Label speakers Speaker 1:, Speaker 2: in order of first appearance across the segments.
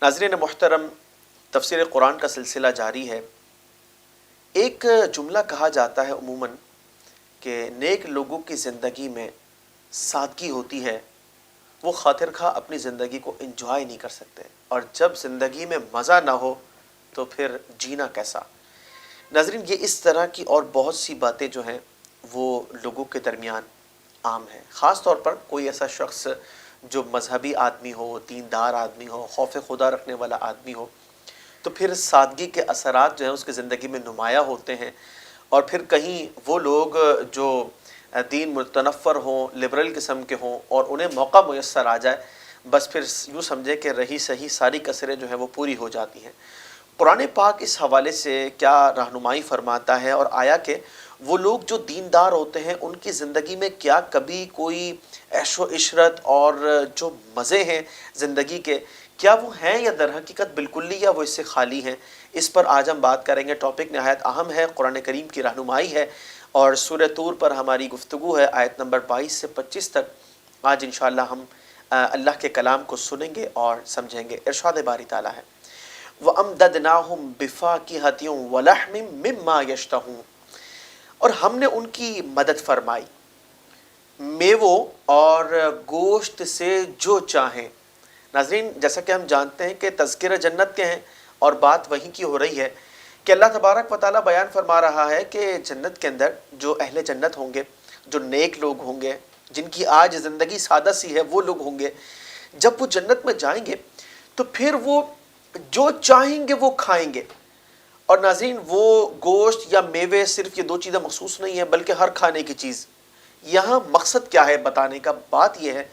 Speaker 1: ناظرین محترم، تفسیر قرآن کا سلسلہ جاری ہے۔ ایک جملہ کہا جاتا ہے عموماً کہ نیک لوگوں کی زندگی میں سادگی ہوتی ہے، وہ خاطر خواہ اپنی زندگی کو انجوائے نہیں کر سکتے، اور جب زندگی میں مزہ نہ ہو تو پھر جینا کیسا۔ ناظرین، یہ اس طرح کی اور بہت سی باتیں جو ہیں وہ لوگوں کے درمیان عام ہیں، خاص طور پر کوئی ایسا شخص جو مذہبی آدمی ہو، دیندار آدمی ہو، خوف خدا رکھنے والا آدمی ہو، تو پھر سادگی کے اثرات جو ہیں اس کی زندگی میں نمایاں ہوتے ہیں۔ اور پھر کہیں وہ لوگ جو دین متنفر ہوں، لبرل قسم کے ہوں، اور انہیں موقع میسر آ جائے، بس پھر یوں سمجھے کہ رہی صحیح ساری کسریں جو ہیں وہ پوری ہو جاتی ہیں۔ قرآن پاک اس حوالے سے کیا رہنمائی فرماتا ہے، اور آیا کہ وہ لوگ جو دیندار ہوتے ہیں ان کی زندگی میں کیا کبھی کوئی عیش و عشرت اور جو مزے ہیں زندگی کے، کیا وہ ہیں یا در حقیقت بالکل ہی یا وہ اس سے خالی ہیں؟ اس پر آج ہم بات کریں گے۔ ٹاپک نہایت اہم ہے، قرآن کریم کی رہنمائی ہے، اور سورہ طور پر ہماری گفتگو ہے آیت نمبر 22 سے 25 تک۔ آج انشاءاللہ ہم اللہ کے کلام کو سنیں گے اور سمجھیں گے۔ ارشاد باری تعالیٰ ہے وَأَمْدَدْنَاهُمْ بِفَاكِهَةٍ وَلَحْمٍ مِّمَّا يَشْتَهُونَ، اور ہم نے ان کی مدد فرمائی میووں اور گوشت سے جو چاہیں۔ ناظرین، جیسا کہ ہم جانتے ہیں کہ تذکرہ جنت کے ہیں اور بات وہیں کی ہو رہی ہے کہ اللہ تبارک و تعالیٰ بیان فرما رہا ہے کہ جنت کے اندر جو اہل جنت ہوں گے، جو نیک لوگ ہوں گے، جن کی آج زندگی سادہ سی ہے، وہ لوگ ہوں گے، جب وہ جنت میں جائیں گے تو پھر وہ جو چاہیں گے وہ کھائیں گے۔ اور ناظرین، وہ گوشت یا میوے صرف یہ دو چیزیں مخصوص نہیں ہیں، بلکہ ہر کھانے کی چیز۔ یہاں مقصد کیا ہے بتانے کا؟ بات یہ ہے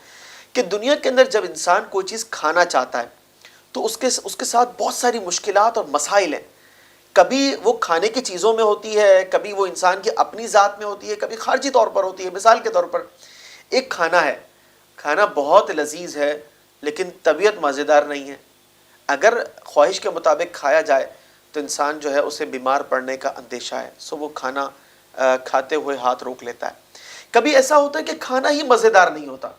Speaker 1: کہ دنیا کے اندر جب انسان کوئی چیز کھانا چاہتا ہے تو اس کے ساتھ بہت ساری مشکلات اور مسائل ہیں۔ کبھی وہ کھانے کی چیزوں میں ہوتی ہے، کبھی وہ انسان کی اپنی ذات میں ہوتی ہے، کبھی خارجی طور پر ہوتی ہے۔ مثال کے طور پر ایک کھانا ہے، کھانا بہت لذیذ ہے لیکن طبیعت مزیدار نہیں ہے۔ اگر خواہش کے مطابق کھایا جائے تو انسان جو ہے اسے بیمار پڑنے کا اندیشہ ہے، سو وہ کھانا کھاتے ہوئے ہاتھ روک لیتا ہے۔ کبھی ایسا ہوتا ہے کہ کھانا ہی مزیدار نہیں ہوتا،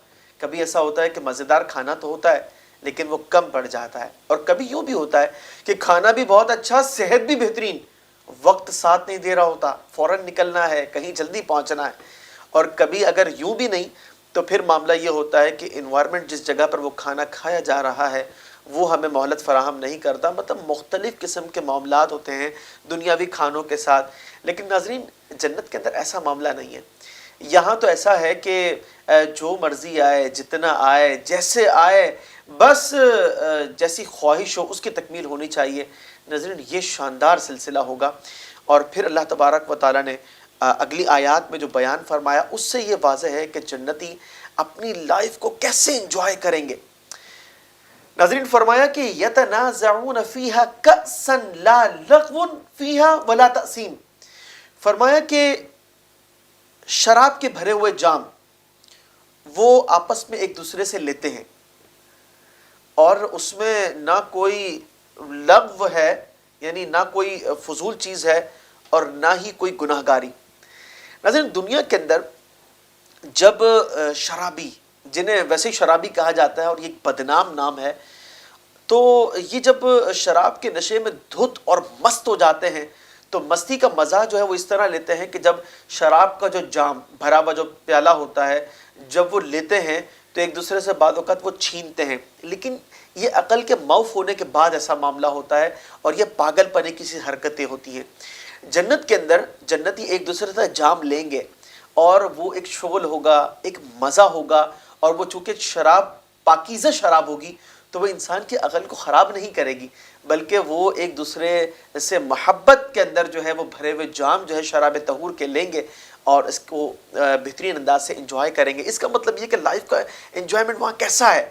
Speaker 1: کبھی ایسا ہوتا ہے کہ مزیدار کھانا تو ہوتا ہے لیکن وہ کم پڑ جاتا ہے، اور کبھی یوں بھی ہوتا ہے کہ کھانا بھی بہت اچھا، صحت بھی بہترین، وقت ساتھ نہیں دے رہا ہوتا، فوراً نکلنا ہے، کہیں جلدی پہنچنا ہے۔ اور کبھی اگر یوں بھی نہیں تو پھر معاملہ یہ ہوتا ہے کہ انوائرمنٹ جس جگہ پر وہ کھانا کھایا جا رہا ہے وہ ہمیں مہلت فراہم نہیں کرتا۔ مطلب مختلف قسم کے معاملات ہوتے ہیں دنیاوی کھانوں کے ساتھ۔ لیکن ناظرین، جنت کے اندر ایسا معاملہ نہیں ہے۔ یہاں تو ایسا ہے کہ جو مرضی آئے، جتنا آئے، جیسے آئے، بس جیسی خواہش ہو اس کی تکمیل ہونی چاہیے۔ ناظرین، یہ شاندار سلسلہ ہوگا، اور پھر اللہ تبارک و تعالیٰ نے اگلی آیات میں جو بیان فرمایا اس سے یہ واضح ہے کہ جنتی اپنی لائف کو کیسے انجوائے کریں گے۔ ناظرین، فرمایا کہ یتنازعون فیہا کأسا لا لغو فیہا ولا تأثیم، فرمایا کہ شراب کے بھرے ہوئے جام وہ آپس میں ایک دوسرے سے لیتے ہیں، اور اس میں نہ کوئی لغو ہے، یعنی نہ کوئی فضول چیز ہے، اور نہ ہی کوئی گناہ گاری۔ ناظرین، دنیا کے اندر جب شرابی، جنہیں ویسے شرابی کہا جاتا ہے اور یہ ایک بدنام نام ہے، تو یہ جب شراب کے نشے میں دھت اور مست ہو جاتے ہیں تو مستی کا مزہ جو ہے وہ اس طرح لیتے ہیں کہ جب شراب کا جو جام بھرا ہوا جو پیالہ ہوتا ہے، جب وہ لیتے ہیں تو ایک دوسرے سے بعض اوقات وہ چھینتے ہیں، لیکن یہ عقل کے معاف ہونے کے بعد ایسا معاملہ ہوتا ہے، اور یہ پاگل پنے کی سی حرکتیں ہوتی ہیں۔ جنت کے اندر جنتی ایک دوسرے سے جام لیں گے، اور وہ ایک شغل ہوگا، ایک مزہ ہوگا، اور وہ چونکہ شراب پاکیزہ شراب ہوگی تو وہ انسان کی عقل کو خراب نہیں کرے گی، بلکہ وہ ایک دوسرے سے محبت کے اندر جو ہے وہ بھرے ہوئے جام جو ہے شراب طہور کے لیں گے اور اس کو بہترین انداز سے انجوائے کریں گے۔ اس کا مطلب یہ کہ لائف کا انجوائمنٹ وہاں کیسا ہے،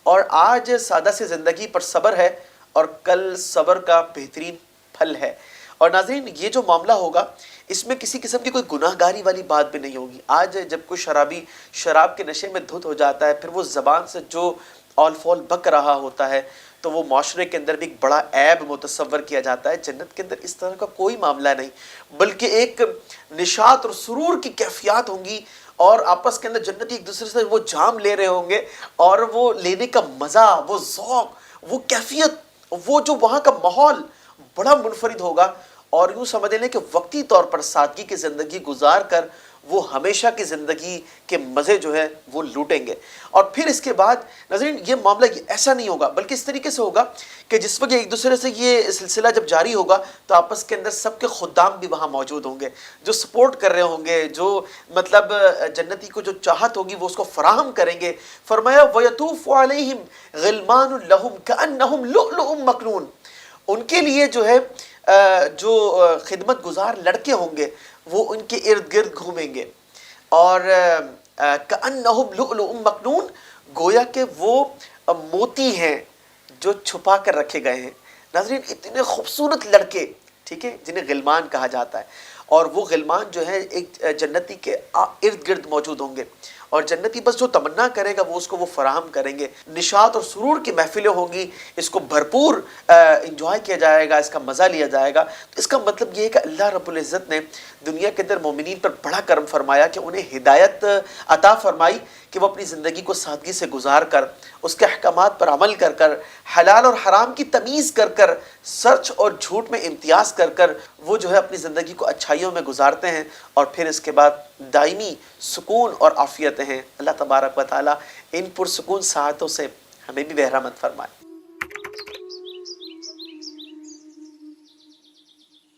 Speaker 1: اور آج سادہ سی زندگی پر صبر ہے اور کل صبر کا بہترین پھل ہے۔ اور ناظرین، یہ جو معاملہ ہوگا اس میں کسی قسم کی کوئی گناہ گاری والی بات بھی نہیں ہوگی۔ آج جب کوئی شرابی شراب کے نشے میں دھت ہو جاتا ہے، پھر وہ زبان سے جو آل فال بک رہا ہوتا ہے تو وہ معاشرے کے اندر بھی ایک بڑا عیب متصور کیا جاتا ہے۔ جنت کے اندر اس طرح کا کوئی معاملہ نہیں، بلکہ ایک نشاط اور سرور کی کیفیات ہوں گی، اور آپس کے اندر جنتی ایک دوسرے سے وہ جام لے رہے ہوں گے، اور وہ لینے کا مزہ، وہ ذوق، وہ کیفیت، وہ جو وہاں کا ماحول بڑا منفرد ہوگا، اور یوں سمجھ لیں کہ وقتی طور پر سادگی کی زندگی گزار کر وہ ہمیشہ کی زندگی کے مزے جو ہے وہ لوٹیں گے۔ اور پھر اس کے بعد ناظرین یہ معاملہ ایسا نہیں ہوگا، بلکہ اس طریقے سے ہوگا کہ جس وقت ایک دوسرے سے یہ سلسلہ جب جاری ہوگا تو آپس کے اندر سب کے خدام بھی وہاں موجود ہوں گے، جو سپورٹ کر رہے ہوں گے، جو مطلب جنتی کو جو چاہت ہوگی وہ اس کو فراہم کریں گے۔ فرمایا وَيَطُوفُ عَلَيْهِمْ غِلْمَانٌ لَهُمْ كَأَنَّهُمْ لُؤْلُؤٌ مَكْنُونٌ، ان کے لیے جو ہے جو خدمت گزار لڑکے ہوں گے وہ ان کے ارد گرد گھومیں گے، اور کأنہم لؤلؤ مکنون، گویا کہ وہ موتی ہیں جو چھپا کر رکھے گئے ہیں۔ ناظرین اتنے خوبصورت لڑکے، ٹھیک ہے، جنہیں غلمان کہا جاتا ہے، اور وہ غلمان جو ہے ایک جنتی کے ارد گرد موجود ہوں گے، اور جنتی بس جو تمنا کرے گا وہ اس کو وہ فراہم کریں گے۔ نشاط اور سرور کی محفلیں ہوں گی، اس کو بھرپور انجوائے کیا جائے گا، اس کا مزہ لیا جائے گا۔ تو اس کا مطلب یہ ہے کہ اللہ رب العزت نے دنیا کے اندر مومنین پر بڑا کرم فرمایا کہ انہیں ہدایت عطا فرمائی کہ وہ اپنی زندگی کو سادگی سے گزار کر، اس کے احکامات پر عمل کر کر، حلال اور حرام کی تمیز کر کر، سچ اور جھوٹ میں امتیاز کر کر وہ جو ہے اپنی زندگی کو اچھائیوں میں گزارتے ہیں، اور پھر اس کے بعد دائمی سکون اور عافیتیں ہیں۔ اللہ تبارک و تعالی ان پرسکون ساعتوں سے ہمیں بھی بہرہ مند فرمائے۔